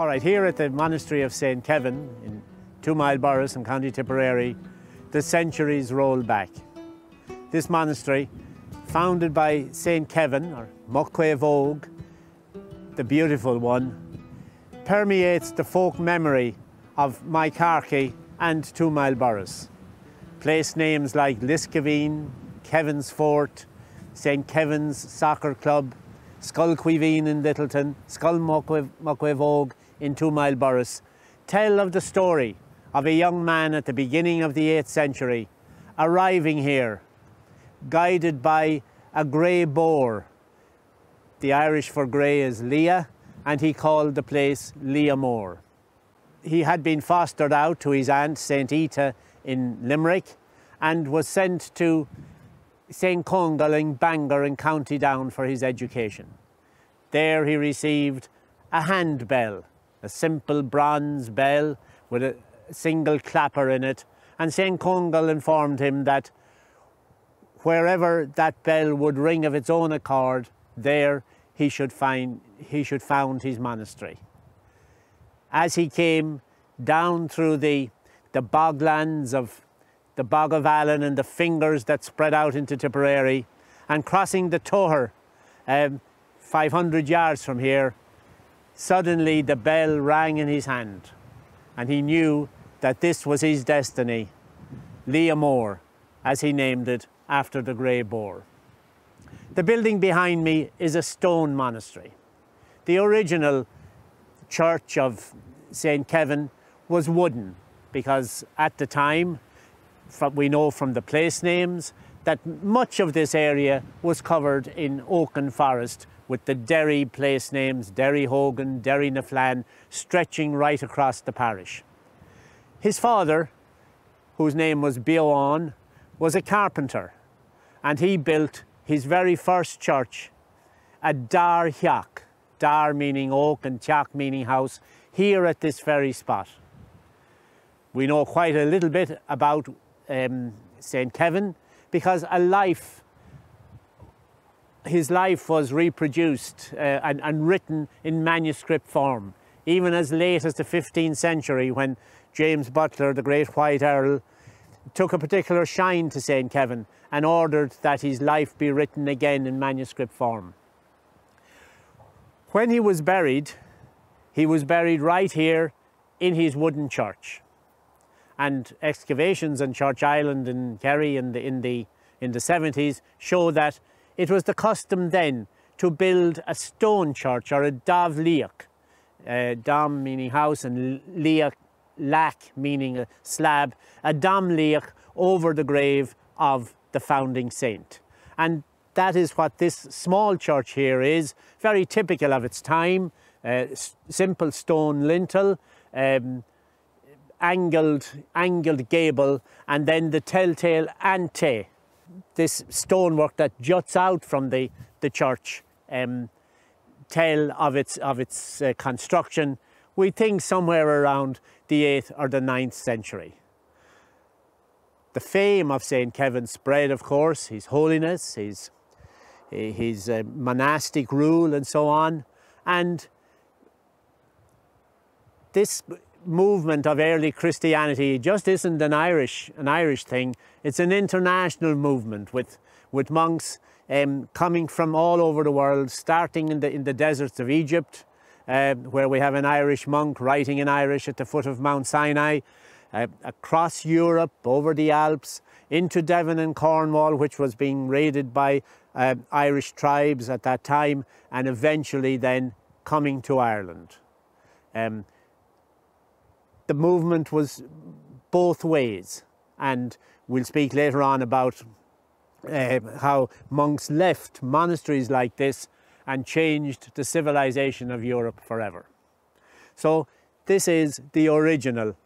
All right, here at the Monastery of St. Kevin in 2 Mile Borris in County Tipperary, the centuries roll back. This monastery, founded by St. Kevin, or Muckwe Vogue, the beautiful one, permeates the folk memory of Maicarchy and 2 Mile Borris. Place names like Liscaveen, Kevin's Fort, St. Kevin's Soccer Club, Sculquiveen in Littleton, Muckwe Vogue in 2 Mile Borris tell of the story of a young man at the beginning of the 8th century arriving here, guided by a grey boar. The Irish for grey is Leah, and he called the place Liathmore. He had been fostered out to his aunt, St. Ita, in Limerick, and was sent to St. Congal in Bangor in County Down for his education. There he received a handbell, a simple bronze bell with a single clapper in it, and St. Congal informed him that wherever that bell would ring of its own accord, there he should found his monastery. As he came down through the boglands of the Bog of Allen and the fingers that spread out into Tipperary, and crossing the Toher 500 yards from here, suddenly the bell rang in his hand, and he knew that this was his destiny, Liathmore, as he named it after the grey boar. The building behind me is a stone monastery. The original church of St. Kevin was wooden, because at the time, we know from the place names, that much of this area was covered in oaken forest, with the Derry place names, Derry Hogan, Derry na Flan, stretching right across the parish. His father, whose name was Beowan, was a carpenter, and he built his very first church, a dar hiach, dar meaning oak and teach meaning house, here at this very spot. We know quite a little bit about St. Kevin, because his life was reproduced and written in manuscript form, even as late as the 15th century, when James Butler, the great White Earl, took a particular shine to St. Kevin and ordered that his life be written again in manuscript form. When he was buried right here in his wooden church. And excavations on Church Island in Kerry in the 70s show that it was the custom then to build a stone church, or a dav liach, dam meaning house and liach, lac meaning a slab, a dam liach over the grave of the founding saint. And that is what this small church here is, very typical of its time, simple stone lintel, angled gable, and then the telltale ante, this stonework that juts out from the church, tell of its construction. We think somewhere around the 8th or the 9th century. The fame of St. Kevin spread, of course, his holiness, his monastic rule and so on, and this movement of early Christianity just isn't an Irish thing. It's an international movement with monks coming from all over the world, starting in the deserts of Egypt, where we have an Irish monk writing in Irish at the foot of Mount Sinai, across Europe, over the Alps, into Devon and Cornwall, which was being raided by Irish tribes at that time, and eventually then coming to Ireland. The movement was both ways, and we'll speak later on about how monks left monasteries like this and changed the civilization of Europe forever. So this is the original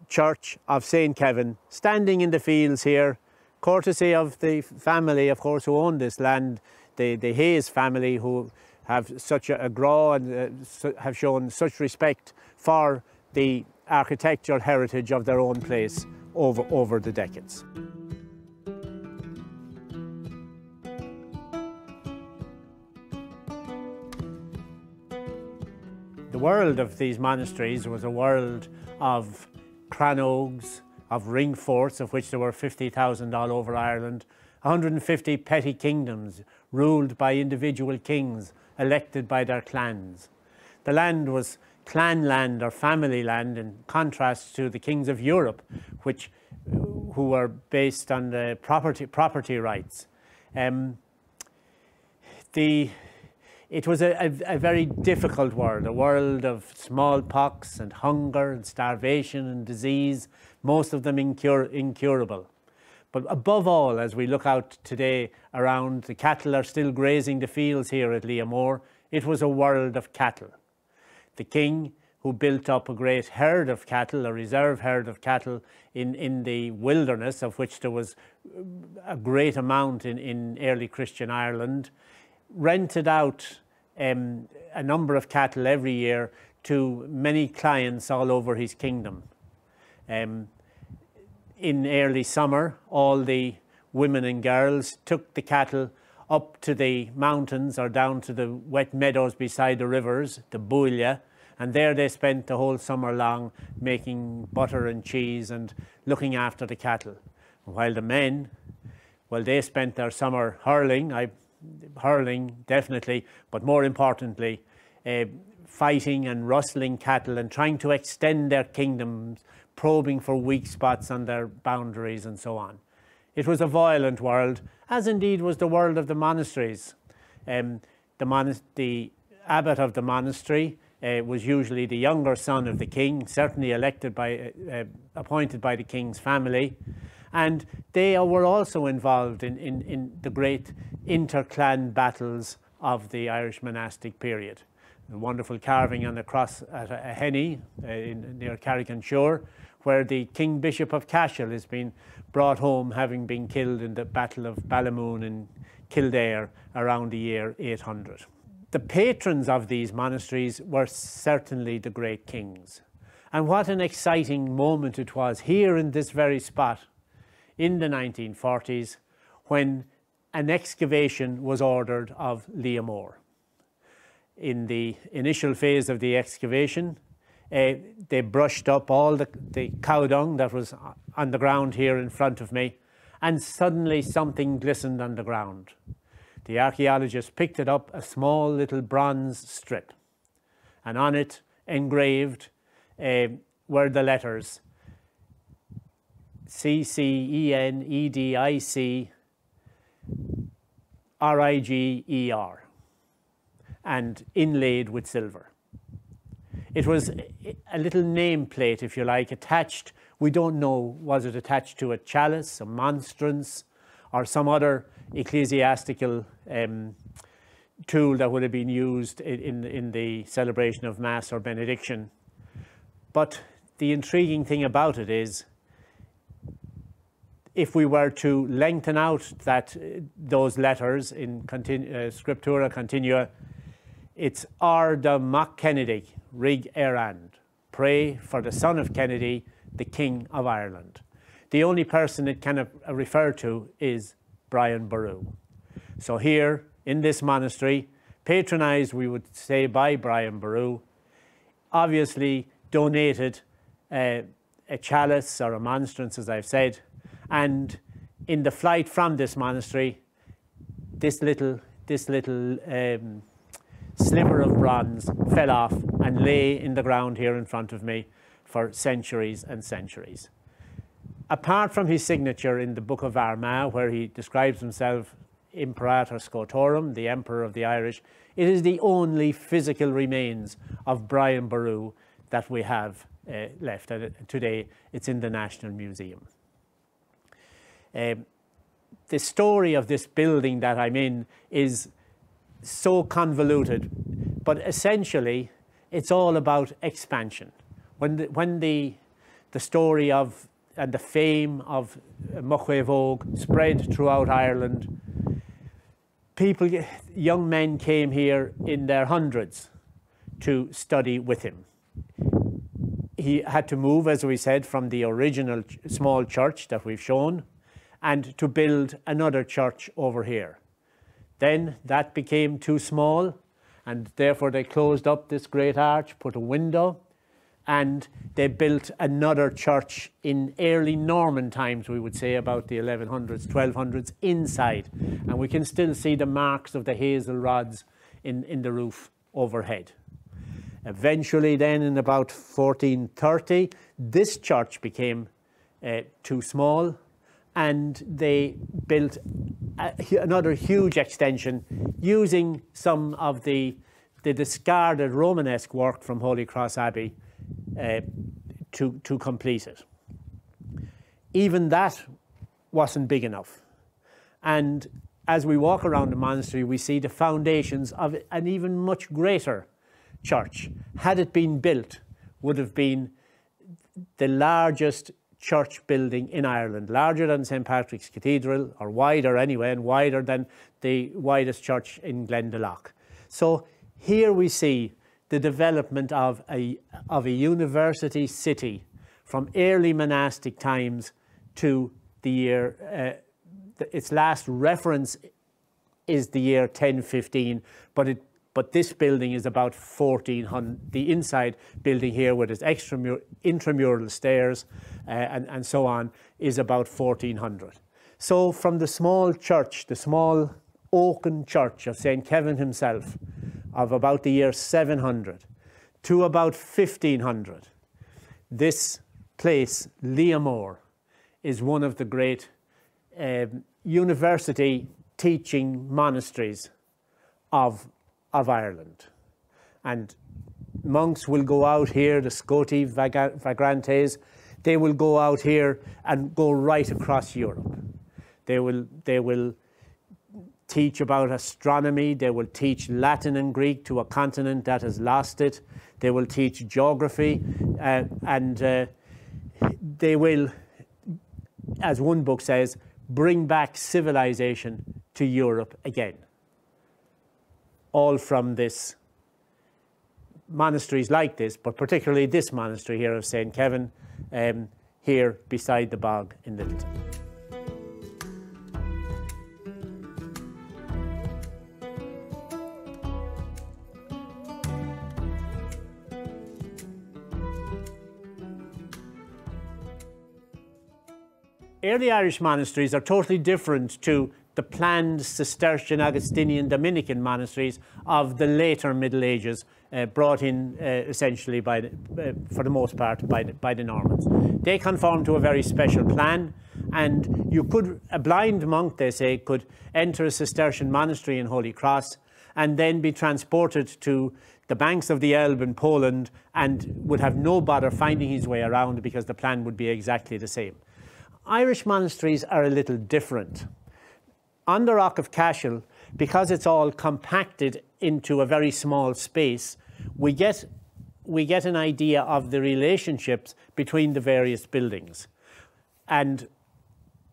church of St. Kevin, standing in the fields here, courtesy of the family, of course, who owned this land, the Hayes family, who have such a graw and have shown such respect for the architectural heritage of their own place over the decades. The world of these monasteries was a world of crannogs, of ring forts, of which there were 50,000 all over Ireland, 150 petty kingdoms ruled by individual kings elected by their clans. The land was clan land or family land, in contrast to the kings of Europe, who were based on the property rights. It was a very difficult world, a world of smallpox and hunger and starvation and disease, most of them incurable. But above all, as we look out today around, the cattle are still grazing the fields here at Liathmore. It was a world of cattle. The king, who built up a great herd of cattle, a reserve herd of cattle in the wilderness, of which there was a great amount in early Christian Ireland, rented out a number of cattle every year to many clients all over his kingdom. In early summer, all the women and girls took the cattle up to the mountains or down to the wet meadows beside the rivers, the buaile, and there they spent the whole summer long making butter and cheese and looking after the cattle. While the men, well, they spent their summer hurling definitely, but more importantly, fighting and rustling cattle and trying to extend their kingdoms, probing for weak spots on their boundaries and so on. It was a violent world, as indeed was the world of the monasteries. The abbot of the monastery was usually the younger son of the king, certainly appointed by the king's family, and they were also involved in the great inter-clan battles of the Irish monastic period. The wonderful carving on the cross at a Henny near Carrick-on-Shore, where the King Bishop of Cashel has been brought home, having been killed in the Battle of Ballymoon in Kildare around the year 800. The patrons of these monasteries were certainly the great kings. And what an exciting moment it was here in this very spot in the 1940s when an excavation was ordered of Liathmore. In the initial phase of the excavation, they brushed up all the cow dung that was on the ground here in front of me, and suddenly something glistened on the ground. The archaeologist picked it up, a small little bronze strip, and on it, engraved, were the letters CCENEDIC-RIGER, and inlaid with silver. It was a little nameplate, if you like, attached. We don't know, was it attached to a chalice, a monstrance, or some other ecclesiastical tool that would have been used in the celebration of Mass or benediction. But the intriguing thing about it is, if we were to lengthen out those letters in Scriptura Continua, it's Arda Mac Kennedy, Rig Erand. Pray for the son of Kennedy, the King of Ireland. The only person it can refer to is Brian Boru. So here in this monastery, patronised, we would say, by Brian Boru, obviously donated a chalice or a monstrance, as I've said, and in the flight from this monastery, this little sliver of bronze fell off and lay in the ground here in front of me for centuries and centuries. Apart from his signature in the Book of Armagh, where he describes himself Imperator Scotorum, the Emperor of the Irish, it is the only physical remains of Brian Boru that we have left. And today it's in the National Museum. The story of this building that I'm in is so convoluted, but essentially it's all about expansion. When the story of and the fame of Muchay Vogue spread throughout Ireland, young men came here in their hundreds to study with him. He had to move, as we said, from the original small church that we've shown and to build another church over here. Then that became too small, and therefore they closed up this great arch, put a window, and they built another church in early Norman times, we would say about the 1100s, 1200s, inside. And we can still see the marks of the hazel rods in the roof overhead. Eventually then, in about 1430, this church became too small, and they built another huge extension using some of the discarded Romanesque work from Holy Cross Abbey to complete it. Even that wasn't big enough. And as we walk around the monastery, we see the foundations of an even much greater church. Had it been built, would have been the largest church building in Ireland, larger than St. Patrick's Cathedral, or wider anyway, and wider than the widest church in Glendalough. So here we see the development of a university city from early monastic times to the year, its last reference is the year 1015, but this building is about 1400. The inside building here with its intramural stairs and so on is about 1400. So from the small church, the small oaken church of St. Kevin himself, of about the year 700 to about 1500, this place, Liathmore, is one of the great university teaching monasteries of Ireland. And monks will go out here, the Scoti Vagrantes, they will go out here and go right across Europe. They will teach about astronomy, they will teach Latin and Greek to a continent that has lost it, they will teach geography, and they will, as one book says, bring back civilization to Europe again. All from this monasteries like this, but particularly this monastery here of St. Kevin, here beside the bog in Littleton. Early Irish monasteries are totally different to the planned Cistercian, Augustinian, Dominican monasteries of the later Middle Ages, brought in essentially for the most part by the Normans. They conform to a very special plan, and a blind monk, they say, could enter a Cistercian monastery in Holy Cross and then be transported to the banks of the Elbe in Poland and would have no bother finding his way around because the plan would be exactly the same. Irish monasteries are a little different. On the Rock of Cashel, because it's all compacted into a very small space, we get an idea of the relationships between the various buildings. And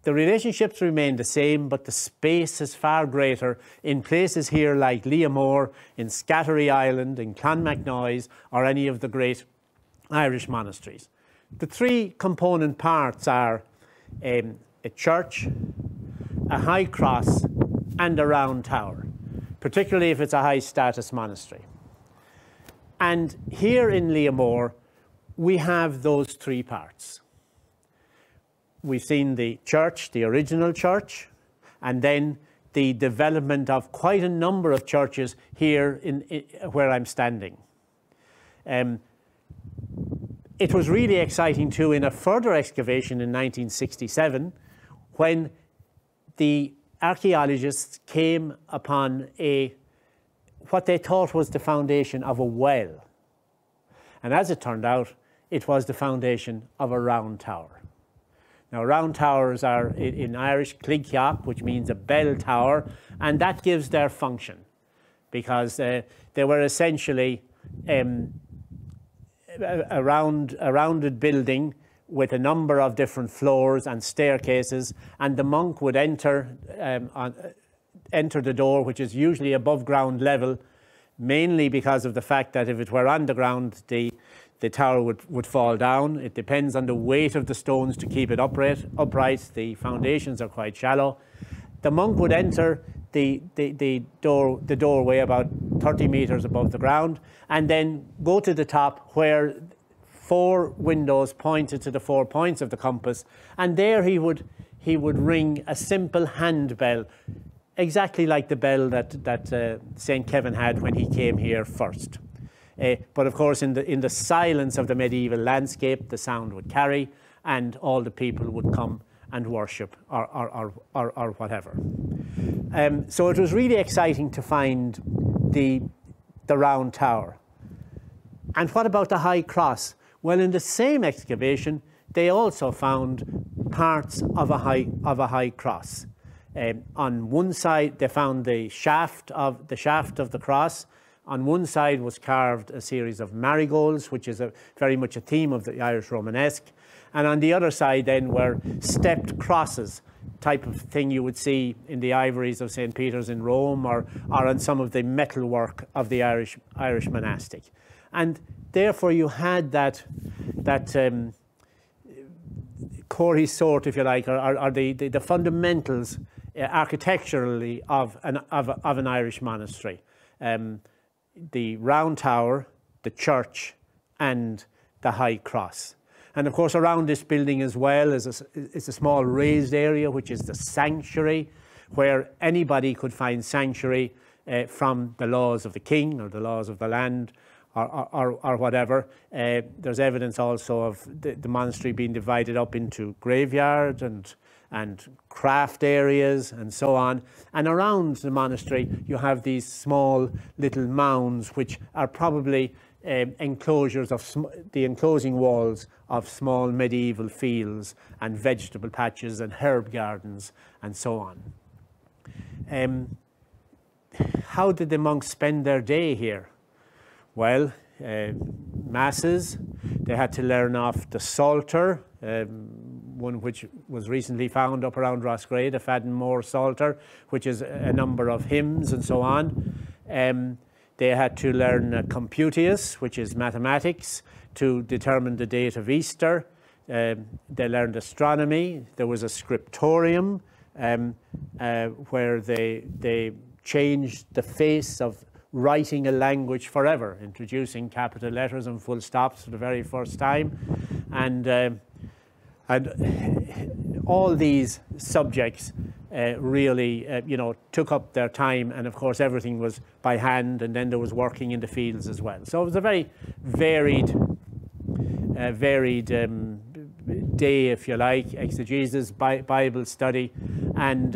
the relationships remain the same, but the space is far greater in places here like Liathmore, in Scattery Island, in Clonmacnoise, or any of the great Irish monasteries. The three component parts are a church, a high cross, and a round tower, particularly if it's a high status monastery. And here in Liathmore, we have those three parts. We've seen the church, the original church, and then the development of quite a number of churches here where I'm standing. It was really exciting too in a further excavation in 1967 when the archaeologists came upon what they thought was the foundation of a well. And as it turned out, it was the foundation of a round tower. Now, round towers are in Irish clígceach, which means a bell tower, and that gives their function because they were essentially a rounded building with a number of different floors and staircases, and the monk would enter the door, which is usually above ground level, mainly because of the fact that if it were underground, the tower would fall down. It depends on the weight of the stones to keep it upright. The foundations are quite shallow. The monk would enter the doorway about 30 metres above the ground, and then go to the top where 4 windows pointed to the 4 points of the compass, and there he would ring a simple hand bell, exactly like the bell that St. Kevin had when he came here first. But of course, in the silence of the medieval landscape, the sound would carry, and all the people would come and worship or whatever. So it was really exciting to find the round tower. And what about the high cross? Well, in the same excavation, they also found parts of a high cross. On one side, they found the shaft of the cross. On one side was carved a series of marigolds, which is very much a theme of the Irish Romanesque. And on the other side then were stepped crosses, type of thing you would see in the ivories of St. Peter's in Rome, or on some of the metalwork of the Irish monastic. And therefore you had that Corey sort, if you like, or the fundamentals architecturally of an Irish monastery. The round tower, the church, and the high cross. And of course around this building as well is a small raised area, which is the sanctuary, where anybody could find sanctuary from the laws of the king or the laws of the land or whatever. There's evidence also of the monastery being divided up into graveyard and craft areas and so on. And around the monastery you have these small little mounds, which are probably enclosures of the enclosing walls of small medieval fields and vegetable patches and herb gardens and so on. How did the monks spend their day here? Well, masses. They had to learn off the Psalter, one which was recently found up around Roscrea, the Fadden Psalter, which is a number of hymns and so on. They had to learn Computius, which is mathematics, to determine the date of Easter. They learned astronomy. There was a scriptorium where they changed the face of writing a language forever, introducing capital letters and full stops for the very first time. And all these subjects really, took up their time, and of course everything was by hand, and then there was working in the fields as well. So it was a very varied day, if you like, exegesis, Bible study, and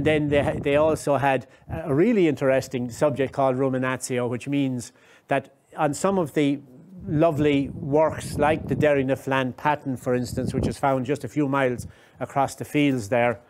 then they also had a really interesting subject called ruminatio, which means that on some of the lovely works like the Derry na Flan pattern, for instance, which is found just a few miles across the fields there,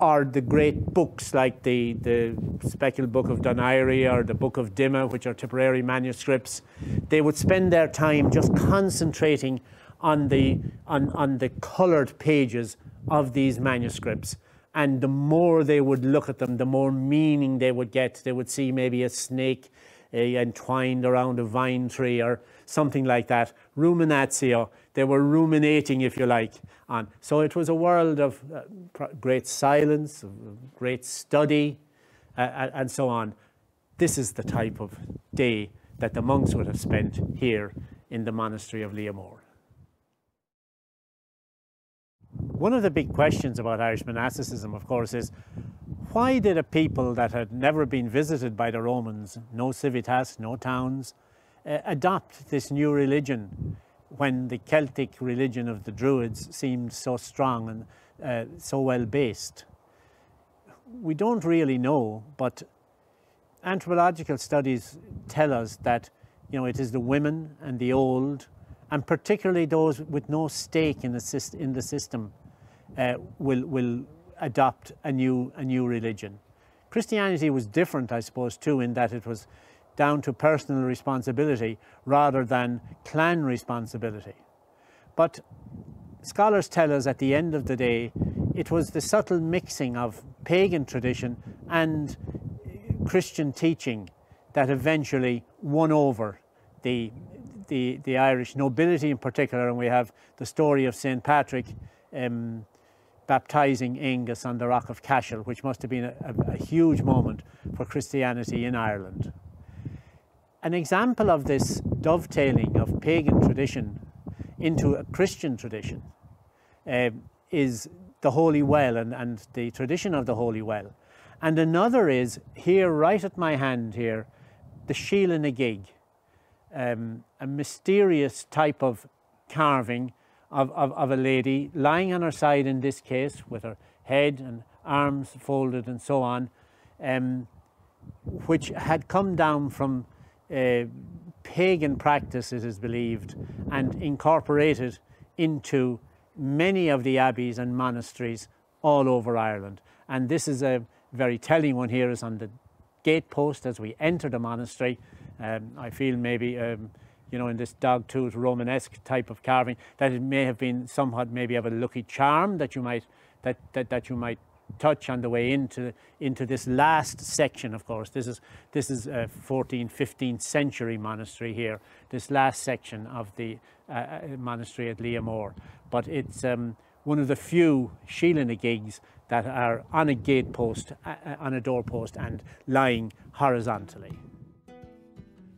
or the great books like the Speckled Book of Donairi or the Book of Dimma, which are Tipperary manuscripts. They would spend their time just concentrating on the coloured pages of these manuscripts. And the more they would look at them, the more meaning they would get. They would see maybe a snake entwined around a vine tree or something like that. Ruminatio, they were ruminating, if you like, on. So it was a world of great silence, of great study, and so on. This is the type of day that the monks would have spent here in the monastery of Liathmore. One of the big questions about Irish monasticism, of course, is why did a people that had never been visited by the Romans, no civitas, no towns, adopt this new religion when the Celtic religion of the Druids seemed so strong and so well based? We don't really know, but anthropological studies tell us that it is the women and the old, and particularly those with no stake in the system, will adopt a new religion. Christianity was different, I suppose, too, in that it was down to personal responsibility rather than clan responsibility. But scholars tell us at the end of the day, it was the subtle mixing of pagan tradition and Christian teaching that eventually won over the Irish nobility in particular. And we have the story of St. Patrick baptising Angus on the Rock of Cashel, which must have been a huge moment for Christianity in Ireland. An example of this dovetailing of pagan tradition into a Christian tradition is the Holy Well and the tradition of the Holy Well. And another is here, right at my hand here, the Sheila na Gig, a mysterious type of carving of a lady lying on her side in this case, with her head and arms folded and so on, which had come down from pagan practice, it is believed, and incorporated into many of the abbeys and monasteries all over Ireland. And this is a very telling one here, is on the gatepost as we enter the monastery. I feel maybe, you know, in this dog-tooth Romanesque type of carving, that it may have been somewhat maybe of a lucky charm that you might that you might touch on the way into this last section. Of course, this is a 14th, 15th century monastery here, this last section of the monastery at Liathmore. But it's one of the few Sheila na Gigs that are on a gatepost, on a doorpost, and lying horizontally.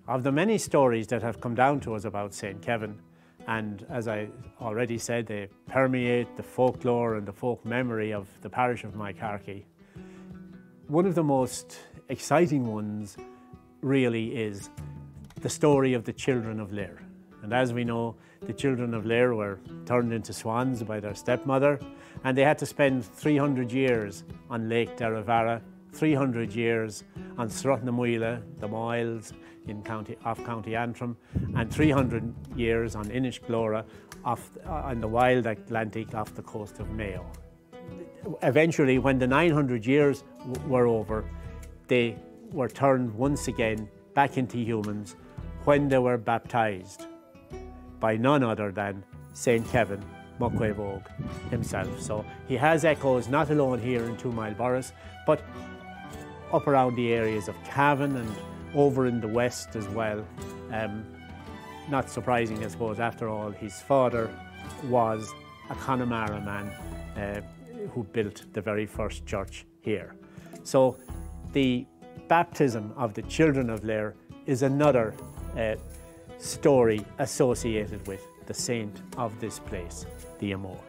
Of the many stories that have come down to us about St. Kevin, and as I already said, they permeate the folklore and the folk memory of the parish of Moycarkey, one of the most exciting ones really is the story of the children of Lir. And as we know, the children of Lir were turned into swans by their stepmother, and they had to spend 300 years on Lake Derravara, 300 years on Srutnamuila, the Moyles off County Antrim, and 300 years on Inishglora on the wild Atlantic off the coast of Mayo. Eventually, when the 900 years were over, they were turned once again back into humans when they were baptized by none other than St. Kevin Muckwaybog himself. So he has echoes not alone here in 2 Mile Borris, but up around the areas of Cavan and over in the west as well. Not surprising, I suppose, after all, his father was a Connemara man who built the very first church here. So the baptism of the children of Lir is another story associated with the saint of this place, the Amor.